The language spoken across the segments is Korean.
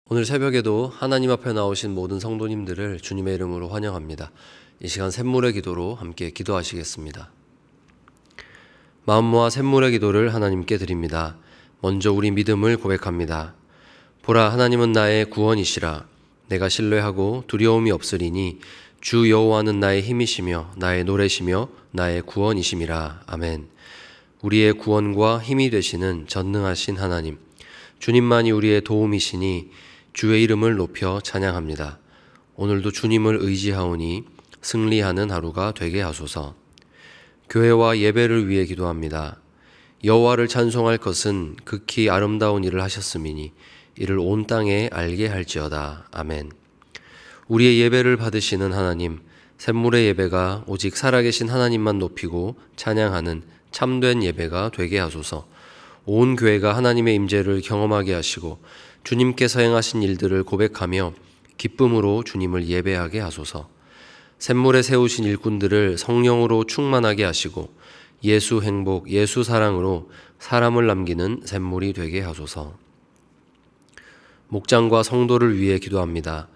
오늘 새벽에도 하나님 앞에 나오신 모든 성도님들을 주님의 이름으로 환영합니다. 이 시간 샘물의 기도로 함께 기도하시겠습니다. 마음 모아 샘물의 기도를 하나님께 드립니다. 먼저 우리 믿음을 고백합니다. 보라, 하나님은 나의 구원이시라. 내가 신뢰하고 두려움이 없으리니 주 여호와는 나의 힘이시며 나의 노래시며 나의 구원이심이라. 아멘. 우리의 구원과 힘이 되시는 전능하신 하나님, 주님만이 우리의 도움이시니 주의 이름을 높여 찬양합니다. 오늘도 주님을 의지하오니 승리하는 하루가 되게 하소서. 교회와 예배를 위해 기도합니다. 여호와를 찬송할 것은 극히 아름다운 일을 하셨음이니 이를 온 땅에 알게 할지어다. 아멘. 우리의 예배를 받으시는 하나님, 샘물의 예배가 오직 살아계신 하나님만 높이고 찬양하는 참된 예배가 되게 하소서. 온 교회가 하나님의 임재를 경험하게 하시고 주님께서 행하신 일들을 고백하며 기쁨으로 주님을 예배하게 하소서. 샘물에 세우신 일꾼들을 성령으로 충만하게 하시고 예수 행복, 예수 사랑으로 사람을 남기는 샘물이 되게 하소서. 목장과 성도를 위해 기도합니다.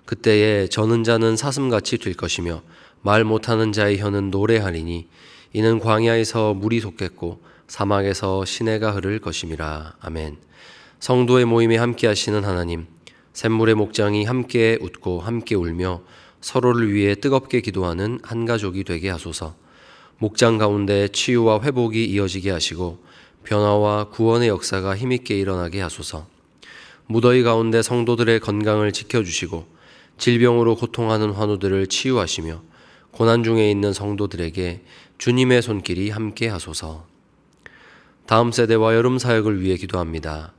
그때에 저는 자는 사슴같이 될 것이며 말 못하는 자의 혀는 노래하리니 이는 광야에서 물이 솟겠고 사막에서 시내가 흐를 것임이라. 아멘. 성도의 모임에 함께 하시는 하나님, 샘물의 목장이 함께 웃고 함께 울며 서로를 위해 뜨겁게 기도하는 한 가족이 되게 하소서. 목장 가운데 치유와 회복이 이어지게 하시고 변화와 구원의 역사가 힘있게 일어나게 하소서. 무더위 가운데 성도들의 건강을 지켜주시고 질병으로 고통하는 환우들을 치유하시며 고난 중에 있는 성도들에게 주님의 손길이 함께 하소서. 다음 세대와 여름 사역을 위해 기도합니다.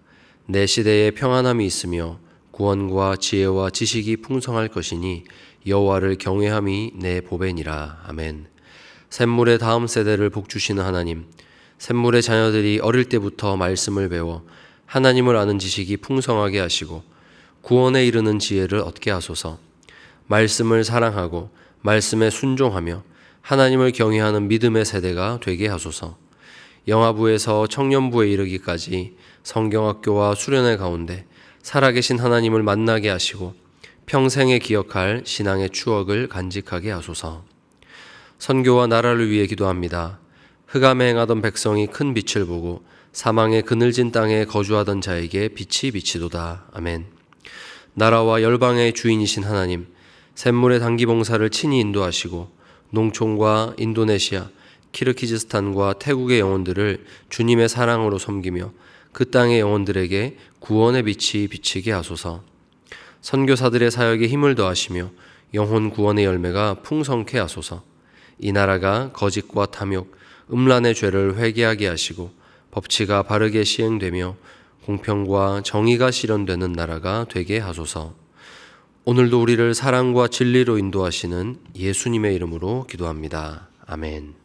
내 시대에 평안함이 있으며 구원과 지혜와 지식이 풍성할 것이니 여호와를 경외함이 내 보배니라. 아멘. 샘물의 다음 세대를 복주시는 하나님, 샘물의 자녀들이 어릴 때부터 말씀을 배워 하나님을 아는 지식이 풍성하게 하시고 구원에 이르는 지혜를 얻게 하소서. 말씀을 사랑하고 말씀에 순종하며 하나님을 경외하는 믿음의 세대가 되게 하소서. 영아부에서 청년부에 이르기까지 성경학교와 수련회 가운데 살아계신 하나님을 만나게 하시고 평생에 기억할 신앙의 추억을 간직하게 하소서. 선교와 나라를 위해 기도합니다. 흑암에 행하던 백성이 큰 빛을 보고 사망의 그늘진 땅에 거주하던 자에게 빛이 비치도다. 아멘. 나라와 열방의 주인이신 하나님, 샘물의 단기 봉사를 친히 인도하시고 농촌과 인도네시아, 키르기즈스탄과 태국의 영혼들을 주님의 사랑으로 섬기며 그 땅의 영혼들에게 구원의 빛이 비치게 하소서. 선교사들의 사역에 힘을 더하시며 영혼 구원의 열매가 풍성케 하소서. 이 나라가 거짓과 탐욕, 음란의 죄를 회개하게 하시고 법치가 바르게 시행되며 공평과 정의가 실현되는 나라가 되게 하소서. 오늘도 우리를 사랑과 진리로 인도하시는 예수님의 이름으로 기도합니다. 아멘.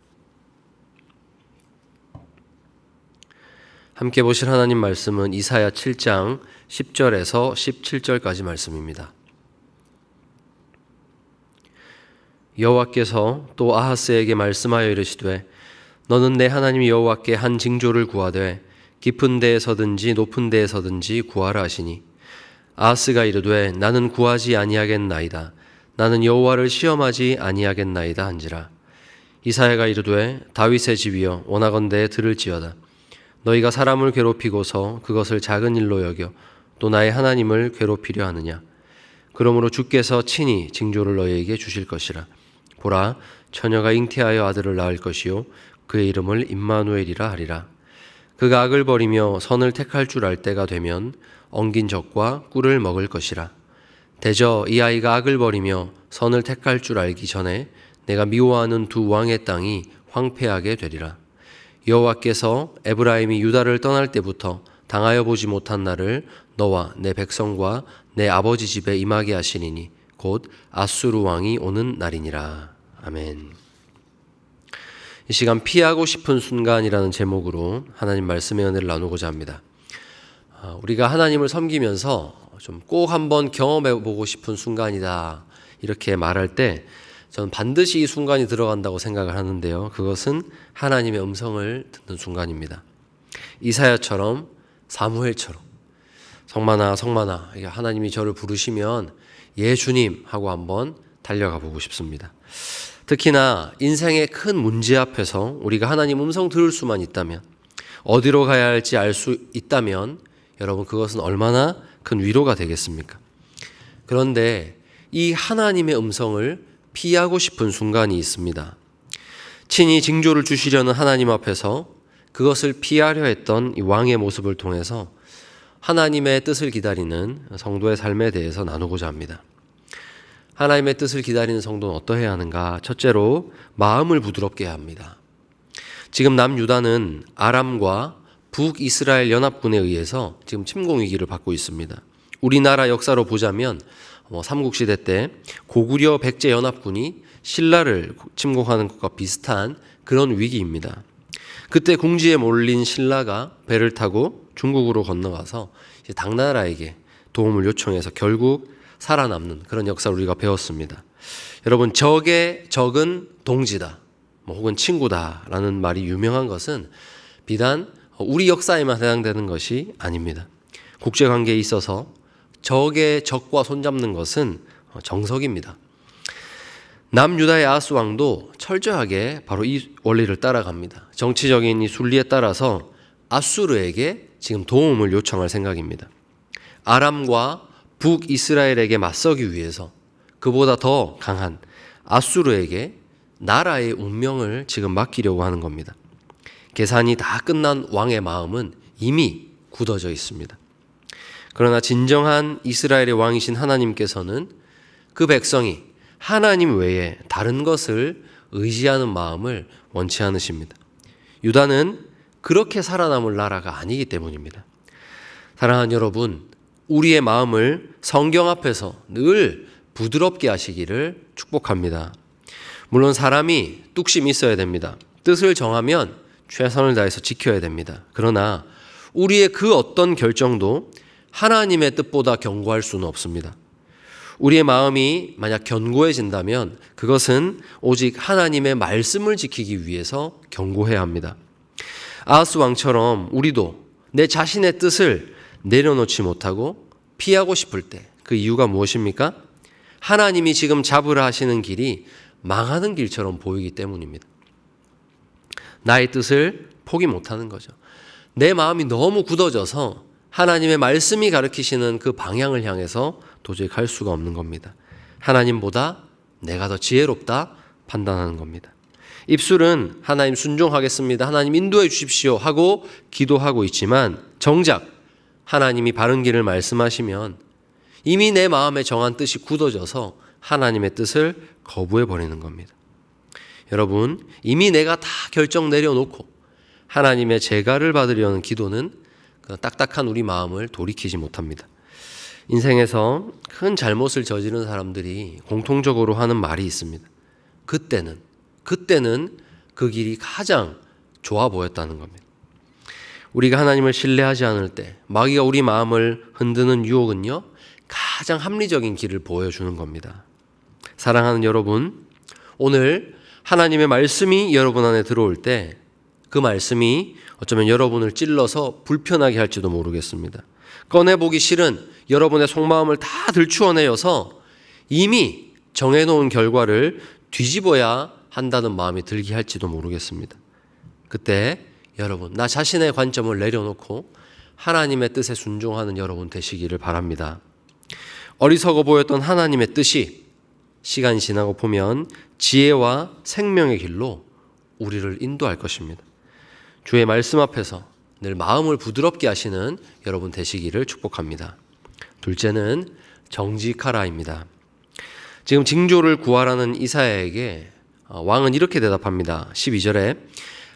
함께 보실 하나님 말씀은 이사야 7장 10절에서 17절까지 말씀입니다. 여호와께서 또 아하스에게 말씀하여 이르시되 너는 내 하나님 여호와께 한 징조를 구하되 깊은 데에서든지 높은 데에서든지 구하라 하시니 아하스가 이르되 나는 구하지 아니하겠나이다. 나는 여호와를 시험하지 아니하겠나이다 한지라. 이사야가 이르되 다윗의 집이여 원하건대 들을지어다. 너희가 사람을 괴롭히고서 그것을 작은 일로 여겨 또 나의 하나님을 괴롭히려 하느냐. 그러므로 주께서 친히 징조를 너희에게 주실 것이라. 보라, 처녀가 잉태하여 아들을 낳을 것이요 그의 이름을 임마누엘이라 하리라. 그가 악을 버리며 선을 택할 줄 알 때가 되면 엉긴 젖과 꿀을 먹을 것이라. 대저 이 아이가 악을 버리며 선을 택할 줄 알기 전에 내가 미워하는 두 왕의 땅이 황폐하게 되리라. 여호와께서 에브라임이 유다를 떠날 때부터 당하여 보지 못한 날을 너와 내 백성과 내 아버지 집에 임하게 하시리니 곧 아수르 왕이 오는 날이니라. 아멘. 이 시간 피하고 싶은 순간이라는 제목으로 하나님 말씀의 은혜를 나누고자 합니다. 우리가 하나님을 섬기면서 좀 꼭 한번 경험해 보고 싶은 순간이다 이렇게 말할 때 저는 반드시 이 순간이 들어간다고 생각을 하는데요. 그것은 하나님의 음성을 듣는 순간입니다. 이사야처럼 사무엘처럼 성만아 성만아, 하나님이 저를 부르시면 예 주님 하고 한번 달려가 보고 싶습니다. 특히나 인생의 큰 문제 앞에서 우리가 하나님 음성 들을 수만 있다면, 어디로 가야 할지 알 수 있다면 여러분, 그것은 얼마나 큰 위로가 되겠습니까? 그런데 이 하나님의 음성을 피하고 싶은 순간이 있습니다. 친히 징조를 주시려는 하나님 앞에서 그것을 피하려 했던 이 왕의 모습을 통해서 하나님의 뜻을 기다리는 성도의 삶에 대해서 나누고자 합니다. 하나님의 뜻을 기다리는 성도는 어떠해야 하는가? 첫째로 마음을 부드럽게 해야 합니다. 지금 남유다는 아람과 북이스라엘 연합군에 의해서 지금 침공 위기를 받고 있습니다. 우리나라 역사로 보자면 삼국시대 때 고구려 백제 연합군이 신라를 침공하는 것과 비슷한 그런 위기입니다. 그때 궁지에 몰린 신라가 배를 타고 중국으로 건너가서 이제 당나라에게 도움을 요청해서 결국 살아남는 그런 역사를 우리가 배웠습니다. 여러분, 적의 적은 동지다, 혹은 친구다라는 말이 유명한 것은 비단 우리 역사에만 해당되는 것이 아닙니다. 국제관계에 있어서 적의 적과 손잡는 것은 정석입니다. 남유다의 아하스 왕도 철저하게 바로 이 원리를 따라갑니다. 정치적인 이 순리에 따라서 아수르에게 지금 도움을 요청할 생각입니다. 아람과 북이스라엘에게 맞서기 위해서 그보다 더 강한 아수르에게 나라의 운명을 지금 맡기려고 하는 겁니다. 계산이 다 끝난 왕의 마음은 이미 굳어져 있습니다. 그러나 진정한 이스라엘의 왕이신 하나님께서는 그 백성이 하나님 외에 다른 것을 의지하는 마음을 원치 않으십니다. 유다는 그렇게 살아남을 나라가 아니기 때문입니다. 사랑하는 여러분, 우리의 마음을 성경 앞에서 늘 부드럽게 하시기를 축복합니다. 물론 사람이 뚝심이 있어야 됩니다. 뜻을 정하면 최선을 다해서 지켜야 됩니다. 그러나 우리의 그 어떤 결정도 하나님의 뜻보다 견고할 수는 없습니다. 우리의 마음이 만약 견고해진다면 그것은 오직 하나님의 말씀을 지키기 위해서 견고해야 합니다. 아하스 왕처럼 우리도 내 자신의 뜻을 내려놓지 못하고 피하고 싶을 때 그 이유가 무엇입니까? 하나님이 지금 잡으라 하시는 길이 망하는 길처럼 보이기 때문입니다. 나의 뜻을 포기 못하는 거죠. 내 마음이 너무 굳어져서 하나님의 말씀이 가르치시는 그 방향을 향해서 도저히 갈 수가 없는 겁니다. 하나님보다 내가 더 지혜롭다 판단하는 겁니다. 입술은 하나님 순종하겠습니다, 하나님 인도해 주십시오 하고 기도하고 있지만 정작 하나님이 바른 길을 말씀하시면 이미 내 마음에 정한 뜻이 굳어져서 하나님의 뜻을 거부해 버리는 겁니다. 여러분, 이미 내가 다 결정 내려놓고 하나님의 제가를 받으려는 기도는 딱딱한 우리 마음을 돌이키지 못합니다. 인생에서 큰 잘못을 저지른 사람들이 공통적으로 하는 말이 있습니다. 그때는 그 길이 가장 좋아 보였다는 겁니다. 우리가 하나님을 신뢰하지 않을 때 마귀가 우리 마음을 흔드는 유혹은요, 가장 합리적인 길을 보여주는 겁니다. 사랑하는 여러분, 오늘 하나님의 말씀이 여러분 안에 들어올 때 그 말씀이 어쩌면 여러분을 찔러서 불편하게 할지도 모르겠습니다. 꺼내보기 싫은 여러분의 속마음을 다 들추어내어서 이미 정해놓은 결과를 뒤집어야 한다는 마음이 들게 할지도 모르겠습니다. 그때 여러분, 나 자신의 관점을 내려놓고 하나님의 뜻에 순종하는 여러분 되시기를 바랍니다. 어리석어 보였던 하나님의 뜻이 시간이 지나고 보면 지혜와 생명의 길로 우리를 인도할 것입니다. 주의 말씀 앞에서 늘 마음을 부드럽게 하시는 여러분 되시기를 축복합니다. 둘째는 정직하라입니다. 지금 징조를 구하라는 이사야에게 왕은 이렇게 대답합니다. 12절에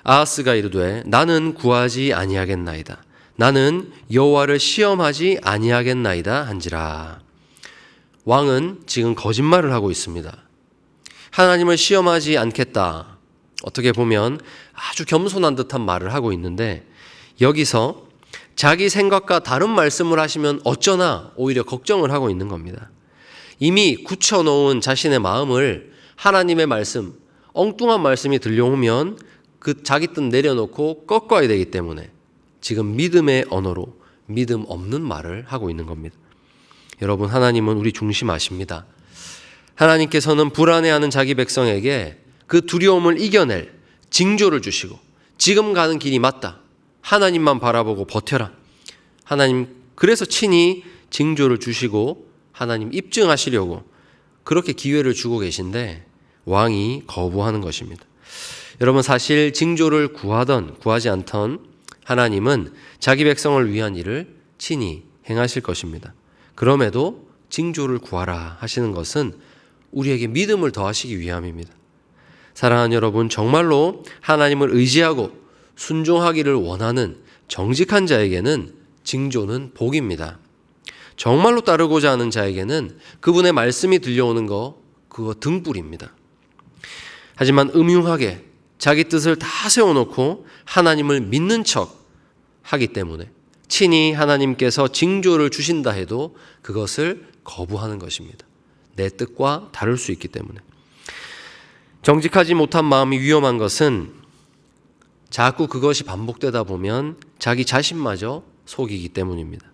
아하스가 이르되 나는 구하지 아니하겠나이다. 나는 여호와를 시험하지 아니하겠나이다 한지라. 왕은 지금 거짓말을 하고 있습니다. 하나님을 시험하지 않겠다. 어떻게 보면 아주 겸손한 듯한 말을 하고 있는데 여기서 자기 생각과 다른 말씀을 하시면 어쩌나 오히려 걱정을 하고 있는 겁니다. 이미 굳혀놓은 자신의 마음을 하나님의 말씀, 엉뚱한 말씀이 들려오면 그 자기 뜻 내려놓고 꺾어야 되기 때문에 지금 믿음의 언어로, 믿음 없는 말을 하고 있는 겁니다. 여러분, 하나님은 우리 중심 아십니다. 하나님께서는 불안해하는 자기 백성에게 그 두려움을 이겨낼 징조를 주시고, 지금 가는 길이 맞다, 하나님만 바라보고 버텨라, 하나님 그래서 친히 징조를 주시고 하나님 입증하시려고 그렇게 기회를 주고 계신데 왕이 거부하는 것입니다. 여러분, 사실 징조를 구하던 구하지 않던 하나님은 자기 백성을 위한 일을 친히 행하실 것입니다. 그럼에도 징조를 구하라 하시는 것은 우리에게 믿음을 더하시기 위함입니다. 사랑하는 여러분, 정말로 하나님을 의지하고 순종하기를 원하는 정직한 자에게는 징조는 복입니다. 정말로 따르고자 하는 자에게는 그분의 말씀이 들려오는 그거 등불입니다. 하지만 음흉하게 자기 뜻을 다 세워놓고 하나님을 믿는 척 하기 때문에 친히 하나님께서 징조를 주신다 해도 그것을 거부하는 것입니다. 내 뜻과 다를 수 있기 때문에. 정직하지 못한 마음이 위험한 것은 자꾸 그것이 반복되다 보면 자기 자신마저 속이기 때문입니다.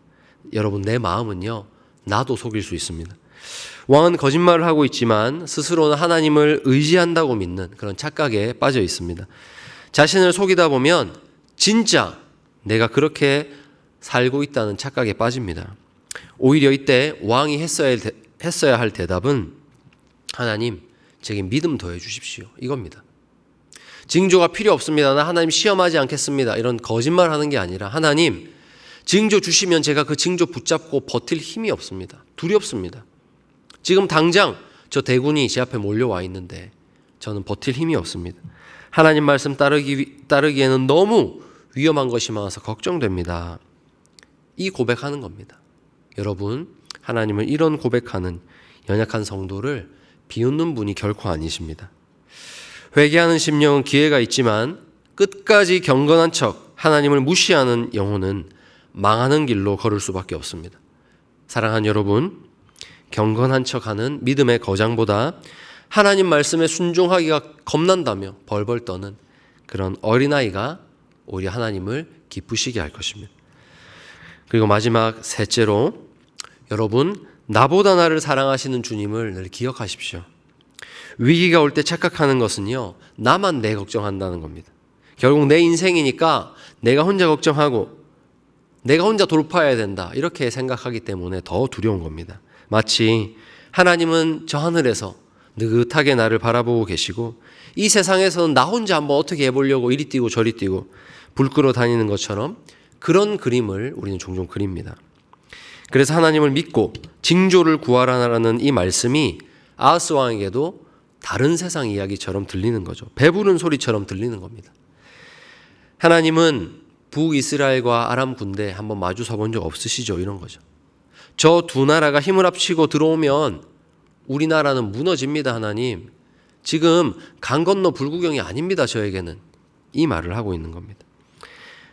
여러분, 내 마음은요, 나도 속일 수 있습니다. 왕은 거짓말을 하고 있지만 스스로는 하나님을 의지한다고 믿는 그런 착각에 빠져 있습니다. 자신을 속이다 보면 진짜 내가 그렇게 살고 있다는 착각에 빠집니다. 오히려 이때 왕이 했어야 할 대답은 하나님, 제게 믿음 더해 주십시오, 이겁니다. 징조가 필요 없습니다. 나 하나님 시험하지 않겠습니다. 이런 거짓말 하는 게 아니라 하나님, 징조 주시면 제가 그 징조 붙잡고 버틸 힘이 없습니다. 두렵습니다. 지금 당장 저 대군이 제 앞에 몰려와 있는데 저는 버틸 힘이 없습니다. 하나님 말씀 따르기에는 너무 위험한 것이 많아서 걱정됩니다. 이 고백하는 겁니다. 여러분, 하나님은 이런 고백하는 연약한 성도를 비웃는 분이 결코 아니십니다. 회개하는 심령은 기회가 있지만 끝까지 경건한 척 하나님을 무시하는 영혼은 망하는 길로 걸을 수밖에 없습니다. 사랑하는 여러분, 경건한 척하는 믿음의 거장보다 하나님 말씀에 순종하기가 겁난다며 벌벌 떠는 그런 어린아이가 오히려 하나님을 기쁘시게 할 것입니다. 그리고 마지막 셋째로, 여러분, 나보다 나를 사랑하시는 주님을 늘 기억하십시오. 위기가 올 때 착각하는 것은요, 나만 내 걱정한다는 겁니다. 결국 내 인생이니까 내가 혼자 걱정하고 내가 혼자 돌파해야 된다, 이렇게 생각하기 때문에 더 두려운 겁니다. 마치 하나님은 저 하늘에서 느긋하게 나를 바라보고 계시고 이 세상에서는 나 혼자 한번 어떻게 해보려고 이리 뛰고 저리 뛰고 불 끄러 다니는 것처럼 그런 그림을 우리는 종종 그립니다. 그래서 하나님을 믿고 징조를 구하라는 이 말씀이 아하스 왕에게도 다른 세상 이야기처럼 들리는 거죠. 배부른 소리처럼 들리는 겁니다. 하나님은 북이스라엘과 아람 군대 한번 마주 서본 적 없으시죠? 이런 거죠. 저 두 나라가 힘을 합치고 들어오면 우리나라는 무너집니다. 하나님, 지금 강 건너 불구경이 아닙니다. 저에게는. 이 말을 하고 있는 겁니다.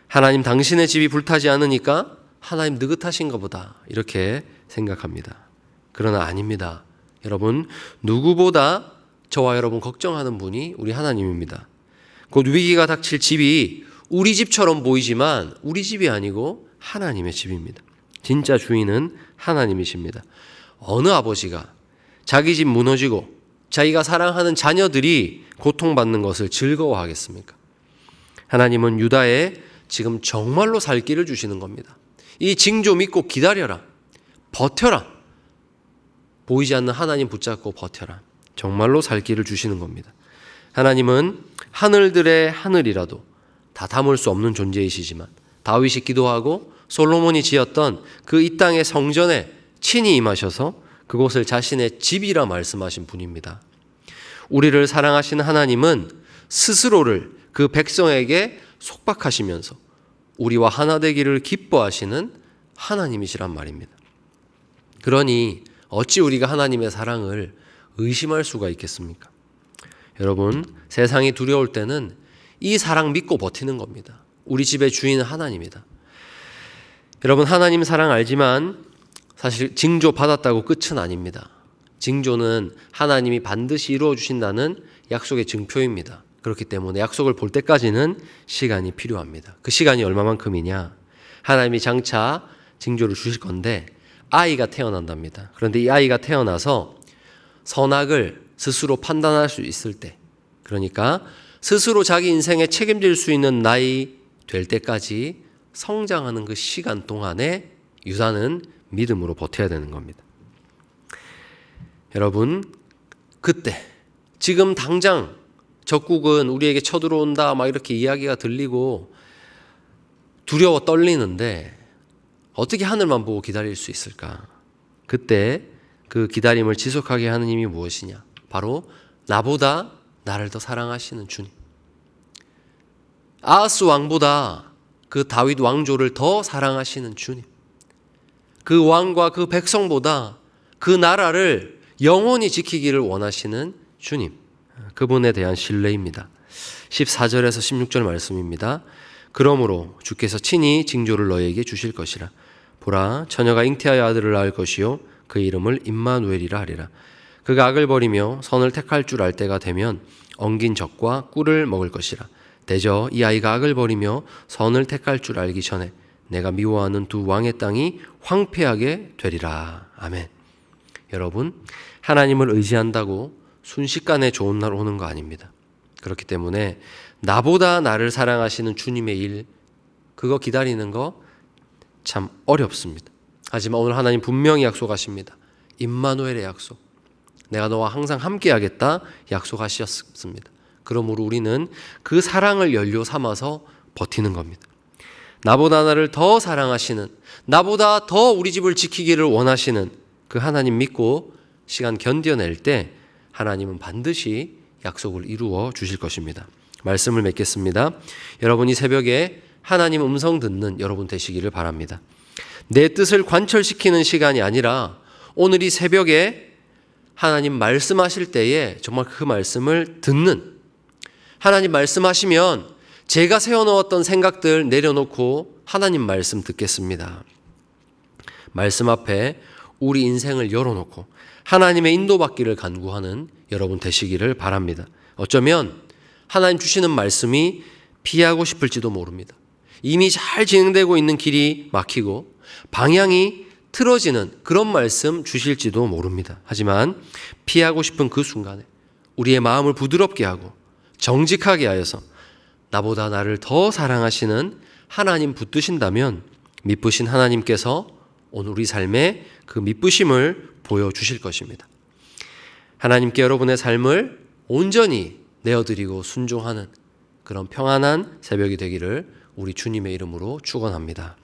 하나님, 당신의 집이 불타지 않으니까 하나님 느긋하신가 보다, 이렇게 생각합니다. 그러나 아닙니다. 여러분, 누구보다 저와 여러분 걱정하는 분이 우리 하나님입니다. 곧 위기가 닥칠 집이 우리 집처럼 보이지만 우리 집이 아니고 하나님의 집입니다. 진짜 주인은 하나님이십니다. 어느 아버지가 자기 집 무너지고 자기가 사랑하는 자녀들이 고통받는 것을 즐거워하겠습니까? 하나님은 유다에 지금 정말로 살 길을 주시는 겁니다. 이 징조 믿고 기다려라, 버텨라, 보이지 않는 하나님 붙잡고 버텨라, 정말로 살 길을 주시는 겁니다. 하나님은 하늘들의 하늘이라도 다 담을 수 없는 존재이시지만 다윗이 기도하고 솔로몬이 지었던 그 이 땅의 성전에 친히 임하셔서 그곳을 자신의 집이라 말씀하신 분입니다. 우리를 사랑하시는 하나님은 스스로를 그 백성에게 속박하시면서 우리와 하나 되기를 기뻐하시는 하나님이시란 말입니다. 그러니 어찌 우리가 하나님의 사랑을 의심할 수가 있겠습니까? 여러분, 세상이 두려울 때는 이 사랑 믿고 버티는 겁니다. 우리 집의 주인은 하나님이다. 여러분, 하나님 사랑 알지만 사실 징조 받았다고 끝은 아닙니다. 징조는 하나님이 반드시 이루어 주신다는 약속의 증표입니다. 그렇기 때문에 약속을 볼 때까지는 시간이 필요합니다. 그 시간이 얼마만큼이냐? 하나님이 장차 징조를 주실 건데 아이가 태어난답니다. 그런데 이 아이가 태어나서 선악을 스스로 판단할 수 있을 때, 그러니까 스스로 자기 인생에 책임질 수 있는 나이 될 때까지 성장하는 그 시간 동안에 유다는 믿음으로 버텨야 되는 겁니다. 여러분, 그때 지금 당장 적국은 우리에게 쳐들어온다 막 이렇게 이야기가 들리고 두려워 떨리는데 어떻게 하늘만 보고 기다릴 수 있을까? 그때 그 기다림을 지속하게 하는 힘이 무엇이냐? 바로 나보다 나를 더 사랑하시는 주님. 아하스 왕보다 그 다윗 왕조를 더 사랑하시는 주님. 그 왕과 그 백성보다 그 나라를 영원히 지키기를 원하시는 주님. 그분에 대한 신뢰입니다. 14절에서 16절 말씀입니다. 그러므로 주께서 친히 징조를 너에게 주실 것이라. 보라, 처녀가 잉태하여 아들을 낳을 것이요 그 이름을 임마누엘이라 하리라. 그가 악을 버리며 선을 택할 줄 알 때가 되면 엉긴 젖과 꿀을 먹을 것이라. 대저 이 아이가 악을 버리며 선을 택할 줄 알기 전에 내가 미워하는 두 왕의 땅이 황폐하게 되리라. 아멘. 여러분, 하나님을 의지한다고 순식간에 좋은 날 오는 거 아닙니다. 그렇기 때문에 나보다 나를 사랑하시는 주님의 일, 그거 기다리는 거 참 어렵습니다. 하지만 오늘 하나님 분명히 약속하십니다. 임마누엘의 약속. 내가 너와 항상 함께하겠다 약속하셨습니다. 그러므로 우리는 그 사랑을 연료 삼아서 버티는 겁니다. 나보다 나를 더 사랑하시는, 나보다 더 우리 집을 지키기를 원하시는 그 하나님 믿고 시간 견뎌낼 때 하나님은 반드시 약속을 이루어 주실 것입니다. 말씀을 맺겠습니다. 여러분, 이 새벽에 하나님 음성 듣는 여러분 되시기를 바랍니다. 내 뜻을 관철시키는 시간이 아니라 오늘 이 새벽에 하나님 말씀하실 때에 정말 그 말씀을 듣는, 하나님 말씀하시면 제가 세워놓았던 생각들 내려놓고 하나님 말씀 듣겠습니다. 말씀 앞에 우리 인생을 열어놓고 하나님의 인도받기를 간구하는 여러분 되시기를 바랍니다. 어쩌면 하나님 주시는 말씀이 피하고 싶을지도 모릅니다. 이미 잘 진행되고 있는 길이 막히고 방향이 틀어지는 그런 말씀 주실지도 모릅니다. 하지만 피하고 싶은 그 순간에 우리의 마음을 부드럽게 하고 정직하게 하여서 나보다 나를 더 사랑하시는 하나님 붙드신다면 미쁘신 하나님께서 오늘 우리 삶에 그 미쁘심을 보여주실 것입니다. 하나님께 여러분의 삶을 온전히 내어드리고 순종하는 그런 평안한 새벽이 되기를 우리 주님의 이름으로 축원합니다.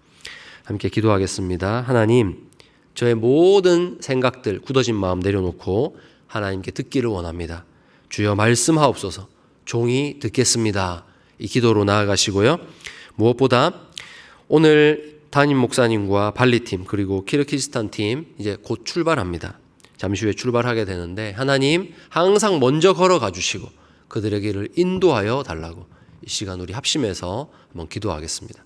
함께 기도하겠습니다. 하나님, 저의 모든 생각들, 굳어진 마음 내려놓고 하나님께 듣기를 원합니다. 주여 말씀하옵소서. 종이 듣겠습니다. 이 기도로 나아가시고요. 무엇보다 오늘 담임 목사님과 발리팀 그리고 키르기스탄 팀 이제 곧 출발합니다. 잠시 후에 출발하게 되는데 하나님 항상 먼저 걸어가 주시고 그들의 길을 인도하여 달라고 이 시간 우리 합심해서 한번 기도하겠습니다.